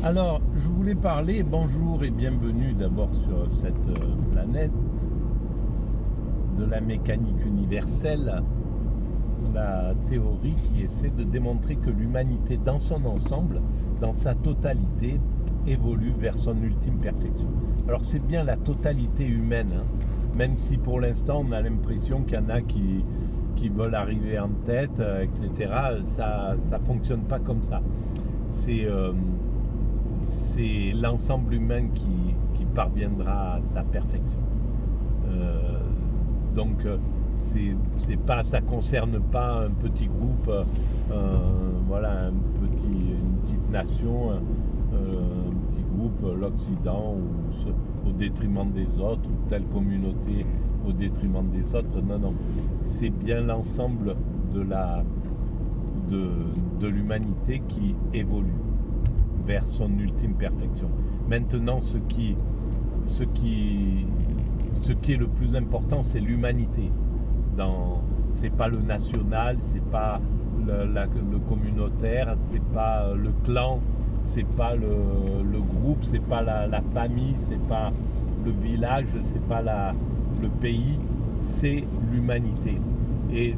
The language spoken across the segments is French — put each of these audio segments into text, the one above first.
Alors, je voulais parler, bonjour et bienvenue d'abord sur cette planète, de la mécanique universelle, la théorie qui essaie de démontrer que l'humanité dans son ensemble, dans sa totalité, évolue vers son ultime perfection. Alors c'est bien la totalité humaine, hein, même si pour l'instant on a l'impression qu'il y en a qui veulent arriver en tête, etc. Ça ne fonctionne pas comme ça. C'est c'est l'ensemble humain qui parviendra à sa perfection. Euh, donc c'est pas, ça concerne pas un petit groupe, voilà, une petite nation, un petit groupe, l'Occident, au détriment des autres, ou telle communauté au détriment des autres. Non, non, c'est bien l'ensemble de, de l'humanité qui évolue vers son ultime perfection. Maintenant, ce qui est le plus important, c'est l'humanité. C'est pas le national, c'est pas le communautaire, c'est pas le clan, c'est pas le groupe, c'est pas la famille, c'est pas le village, c'est pas le pays, c'est l'humanité. Et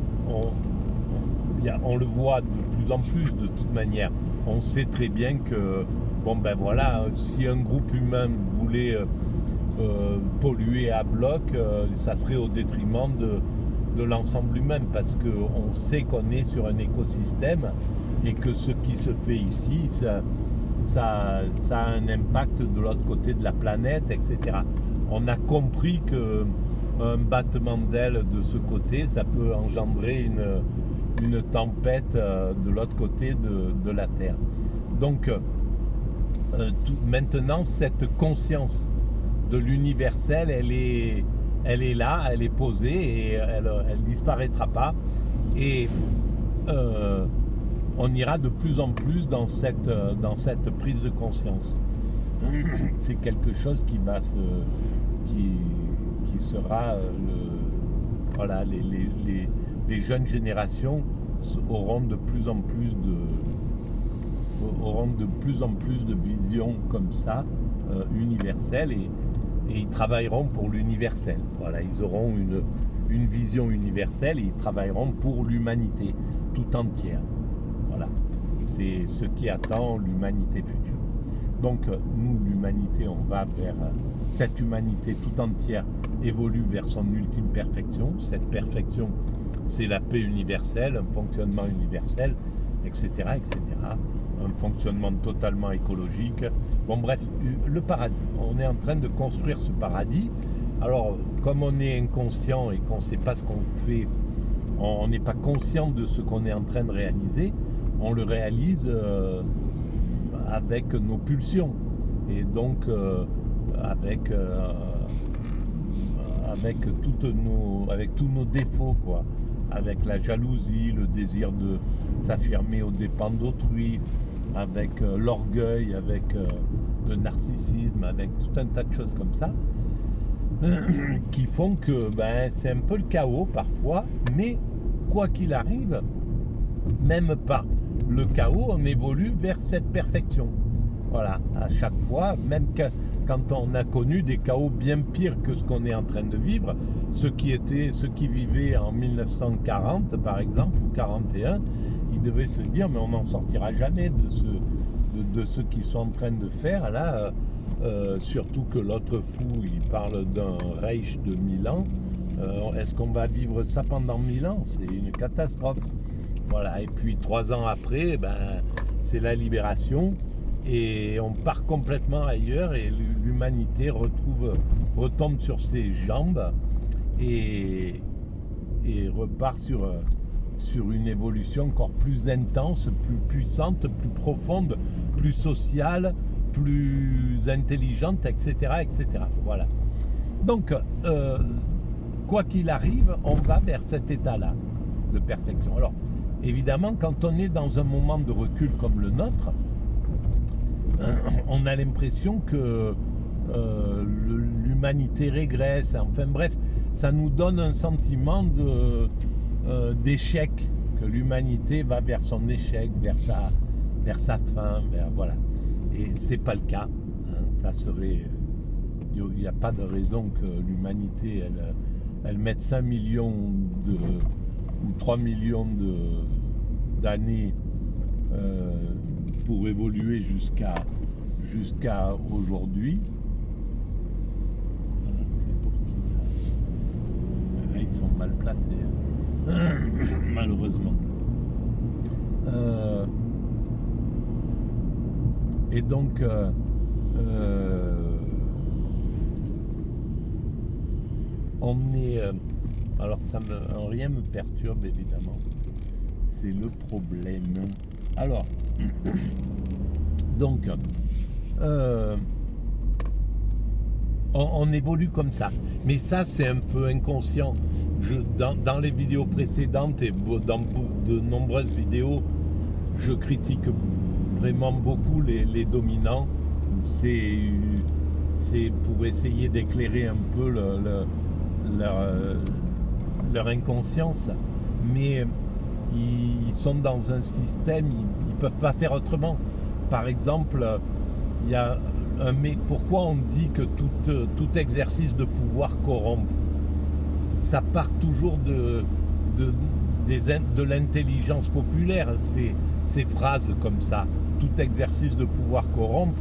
on le voit de plus en plus de toute manière. On sait très bien que, bon ben voilà, si un groupe humain voulait polluer à bloc, ça serait au détriment de l'ensemble humain, parce qu'on sait qu'on est sur un écosystème et que ce qui se fait ici, ça a un impact de l'autre côté de la planète, etc. On a compris qu'un battement d'aile de ce côté, ça peut engendrer une tempête de l'autre côté de la Terre. Donc maintenant, cette conscience de l'universel, elle est là, elle est posée et elle disparaîtra pas. Et on ira de plus en plus dans cette prise de conscience. C'est quelque chose qui sera voilà, les jeunes générations auront de plus en plus de visions comme ça, universelles, et ils travailleront pour l'universel. Voilà, ils auront une vision universelle et ils travailleront pour l'humanité tout entière. Voilà, c'est ce qui attend l'humanité future. Donc nous, l'humanité, on va vers cette humanité tout entière évolue vers son ultime perfection. Cette perfection, c'est la paix universelle, un fonctionnement universel, etc., etc. Un fonctionnement totalement écologique. Bon bref, le paradis. On est en train de construire ce paradis. Alors, comme on est inconscient et qu'on ne sait pas ce qu'on fait, on n'est pas conscient de ce qu'on est en train de réaliser, on le réalise avec nos pulsions. Et donc, avec tous nos défauts, quoi. Avec la jalousie, le désir de s'affirmer aux dépens d'autrui, avec l'orgueil, avec le narcissisme, avec tout un tas de choses comme ça, qui font que c'est un peu le chaos parfois, mais quoi qu'il arrive, même pas le chaos, on évolue vers cette perfection. Voilà, à chaque fois, même quand on a connu des chaos bien pires que ce qu'on est en train de vivre, ceux qui vivaient en 1940 par exemple, ou 41, ils devaient se dire mais on n'en sortira jamais de ce qu'ils sont en train de faire là, surtout que l'autre fou il parle d'un Reich de 1000 ans. Est-ce qu'on va vivre ça pendant 1000 ans? C'est une catastrophe. Voilà, et puis 3 ans après, c'est la libération. Et on part complètement ailleurs et l'humanité retombe sur ses jambes et repart sur une évolution encore plus intense, plus puissante, plus profonde, plus sociale, plus intelligente, etc., etc. Voilà. Donc, quoi qu'il arrive, on va vers cet état-là de perfection. Alors, évidemment, quand on est dans un moment de recul comme le nôtre, on a l'impression que l'humanité régresse. Enfin bref, ça nous donne un sentiment d'échec, que l'humanité va vers son échec, vers sa fin, voilà. Et c'est pas le cas. Hein. Ça serait, il n'y a pas de raison que l'humanité elle mette 5 millions ou 3 millions d'années pour évoluer jusqu'à aujourd'hui. Voilà, c'est pour qui ça? Là, ils sont mal placés, hein. Malheureusement. Et donc, on est... alors, rien me perturbe, évidemment. C'est le problème. Alors, donc, on évolue comme ça. Mais ça, c'est un peu inconscient. Dans les vidéos précédentes et dans de nombreuses vidéos, je critique vraiment beaucoup les dominants. C'est pour essayer d'éclairer un peu leur inconscience. Mais ils sont dans un système, ils ne peuvent pas faire autrement. Par exemple, il y a pourquoi on dit que tout exercice de pouvoir corrompt? Ça part toujours de l'intelligence populaire, ces phrases comme ça. Tout exercice de pouvoir corrompt,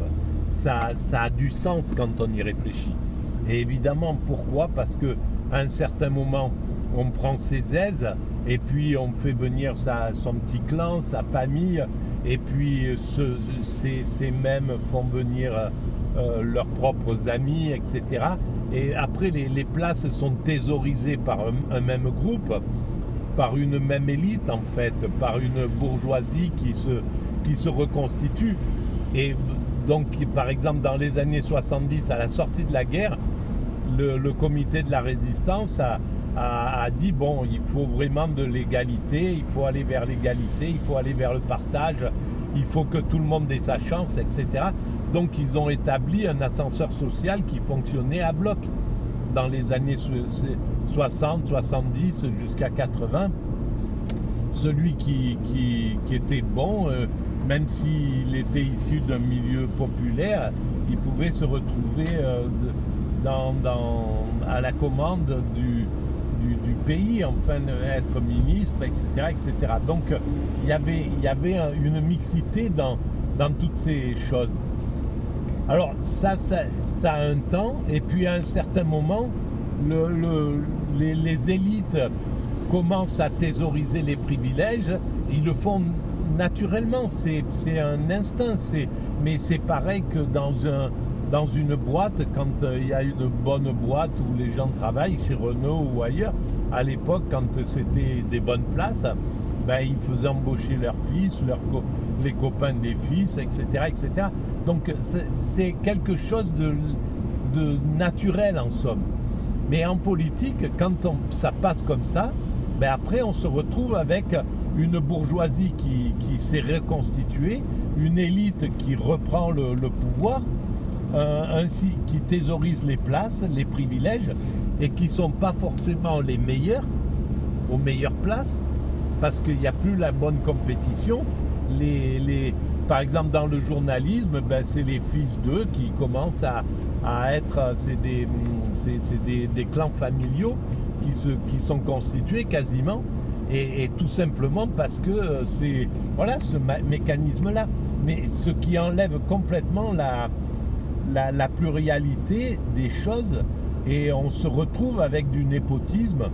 ça a du sens quand on y réfléchit. Et évidemment, pourquoi? Parce qu'à un certain moment, on prend ses aises et puis on fait venir son petit clan, sa famille, et puis ces mêmes font venir leurs propres amis, etc. Et après, les places sont thésaurisées par un même groupe, par une même élite en fait, par une bourgeoisie qui se reconstitue. Et donc, par exemple, dans les années 70, à la sortie de la guerre, le comité de la résistance a dit, bon, il faut vraiment de l'égalité, il faut aller vers l'égalité, il faut aller vers le partage, il faut que tout le monde ait sa chance, etc. Donc, ils ont établi un ascenseur social qui fonctionnait à bloc dans les années 60, 70 jusqu'à 80. Celui qui était bon, même s'il était issu d'un milieu populaire, il pouvait se retrouver à la commande du pays, enfin être ministre, etc. etc. Donc il y avait une mixité dans toutes ces choses. Alors ça a un temps, et puis à un certain moment, les élites commencent à thésauriser les privilèges. Ils le font naturellement, c'est un instinct, mais c'est pareil que dans une boîte, quand il y a une bonne boîte où les gens travaillent, chez Renault ou ailleurs, à l'époque, quand c'était des bonnes places, ils faisaient embaucher leurs fils, les copains des fils, etc. etc. Donc c'est quelque chose de naturel en somme. Mais en politique, quand ça passe comme ça, après on se retrouve avec une bourgeoisie qui s'est reconstituée, une élite qui reprend le pouvoir, ainsi qui thésaurise les places, les privilèges, et qui ne sont pas forcément les meilleurs, aux meilleures places, parce qu'il n'y a plus la bonne compétition. Par exemple, dans le journalisme, c'est les fils d'eux qui commencent à être... C'est des clans familiaux qui sont constitués quasiment, et tout simplement parce que c'est... Voilà, ce mécanisme-là. Mais ce qui enlève complètement la pluralité des choses, et on se retrouve avec du népotisme,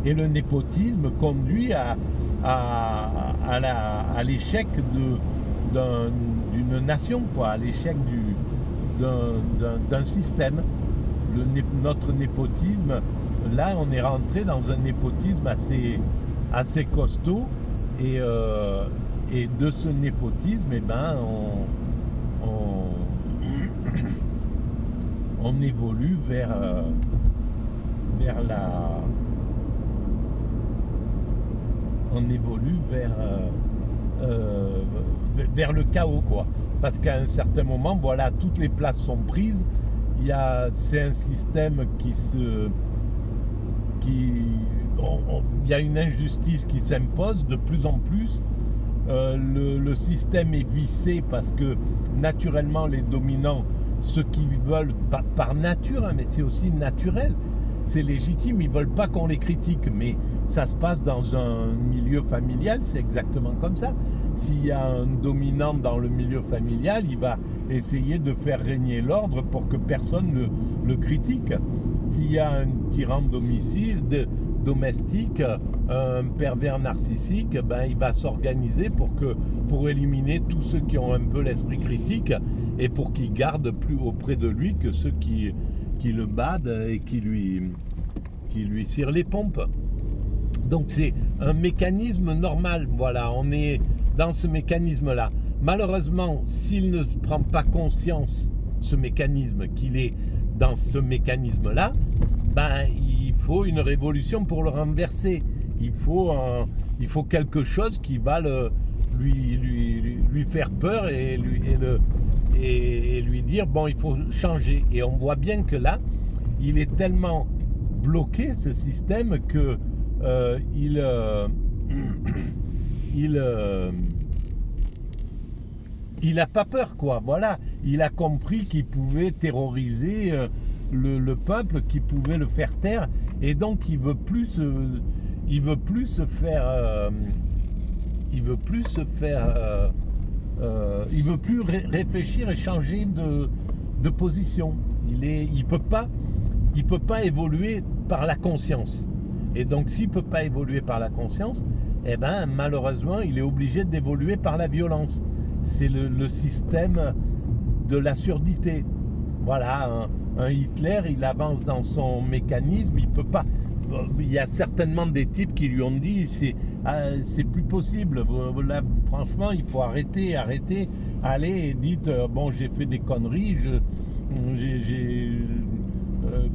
et le népotisme conduit à l'échec d'une nation, quoi, à l'échec d'un système. Notre népotisme, là on est rentré dans un népotisme assez costaud, et de ce népotisme, on évolue vers le chaos, quoi. Parce qu'à un certain moment, voilà, toutes les places sont prises. C'est un système il y a une injustice qui s'impose de plus en plus, le système est vissé parce que naturellement les dominants, ce qu'ils veulent par nature, hein, mais c'est aussi naturel, c'est légitime, ils veulent pas qu'on les critique, mais ça se passe dans un milieu familial, c'est exactement comme ça. S'il y a un dominant dans le milieu familial, il va essayer de faire régner l'ordre pour que personne le critique. S'il y a un tyran domestique, un pervers narcissique, ben, il va s'organiser pour éliminer tous ceux qui ont un peu l'esprit critique et pour qu'il garde plus auprès de lui que ceux qui le badent et qui lui cirent les pompes. Donc c'est un mécanisme normal, voilà, on est dans ce mécanisme-là. Malheureusement, s'il ne prend pas conscience, ce mécanisme, qu'il est dans ce mécanisme-là, ben, il faut une révolution pour le renverser. Il faut quelque chose qui va lui faire peur et lui dire, bon, il faut changer. Et on voit bien que là, il est tellement bloqué, ce système, que il a pas peur, quoi. Voilà, il a compris qu'il pouvait terroriser le peuple, qu'il pouvait le faire taire, et donc il veut plus se faire, il veut plus réfléchir et changer de position. Il peut pas évoluer par la conscience. Et donc s'il peut pas évoluer par la conscience, eh ben malheureusement il est obligé d'évoluer par la violence. C'est le système de la surdité. Voilà, un Hitler, il avance dans son mécanisme, il peut pas. Il y a certainement des types qui lui ont dit c'est plus possible. Là, franchement, il faut arrêter. Allez, et dites bon, j'ai fait des conneries,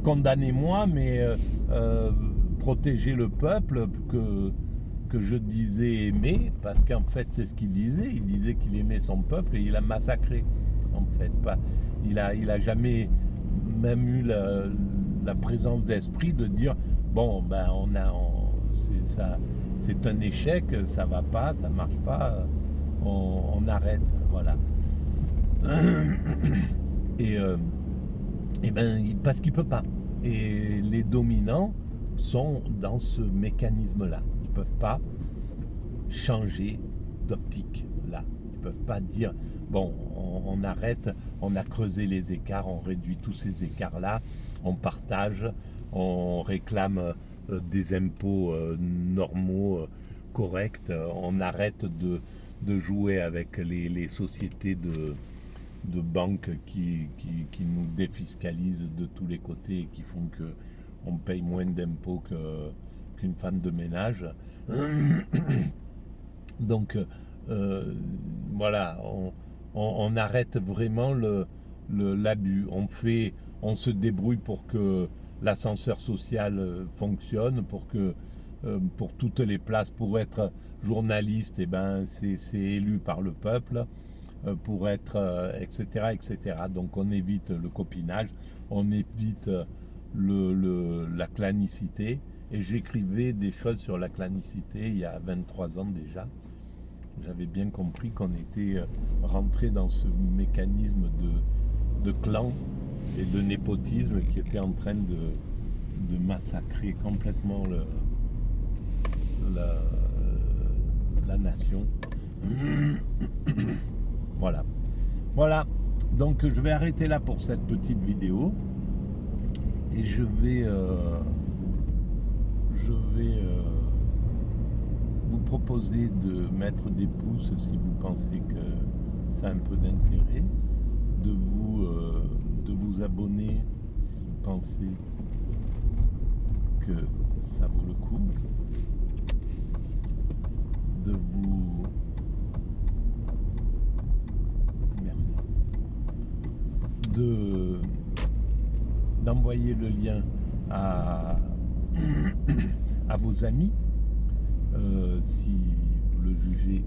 condamnez-moi, mais protégez le peuple que je disais aimer, parce qu'en fait c'est ce qu'il disait. Il disait qu'il aimait son peuple et il a massacré. En fait, il a jamais même eu la présence d'esprit de dire bon, ben c'est un échec, ça va pas, ça marche pas, on arrête, voilà. Et ben parce qu'il peut pas. Et les dominants sont dans ce mécanisme-là. Ils peuvent pas changer d'optique là. Ils peuvent pas dire bon, on arrête, on a creusé les écarts, on réduit tous ces écarts-là, on partage, on réclame des impôts normaux, corrects, on arrête de jouer avec les sociétés de banques qui nous défiscalisent de tous les côtés et qui font qu'on paye moins d'impôts qu'une femme de ménage. Donc voilà, on arrête vraiment l'abus. On se débrouille pour que l'ascenseur social fonctionne, pour toutes les places, pour être journaliste, et ben c'est élu par le peuple, pour être etc. Donc on évite le copinage, on évite la clanicité. Et j'écrivais des choses sur la clanicité il y a 23 ans déjà. J'avais bien compris qu'on était rentré dans ce mécanisme de clan et de népotisme qui était en train de massacrer complètement la nation. Voilà. Donc je vais arrêter là pour cette petite vidéo et je vais vous proposer de mettre des pouces si vous pensez que ça a un peu d'intérêt, de vous abonner si vous pensez que ça vaut le coup, d'envoyer le lien à vos amis si vous le jugez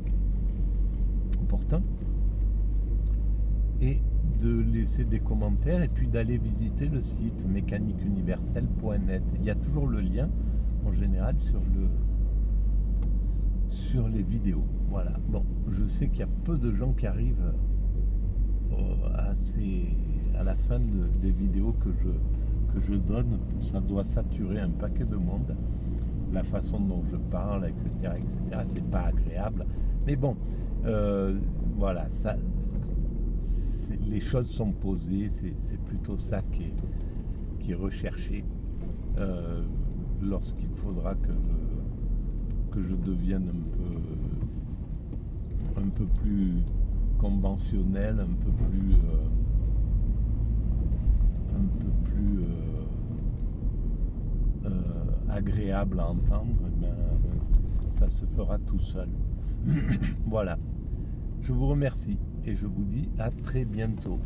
opportun, et de laisser des commentaires et puis d'aller visiter le site mécaniqueuniverselle.net. Il y a toujours le lien en général sur les vidéos. Voilà. Bon, je sais qu'il y a peu de gens qui arrivent à la fin des vidéos que je donne. Ça doit saturer un paquet de monde. La façon dont je parle, etc., c'est pas agréable. Mais bon, voilà, ça, les choses sont posées, c'est plutôt ça qui est recherché lorsqu'il faudra que je devienne un peu plus conventionnel, un peu plus agréable à entendre, ça se fera tout seul. Voilà. Je vous remercie et je vous dis à très bientôt.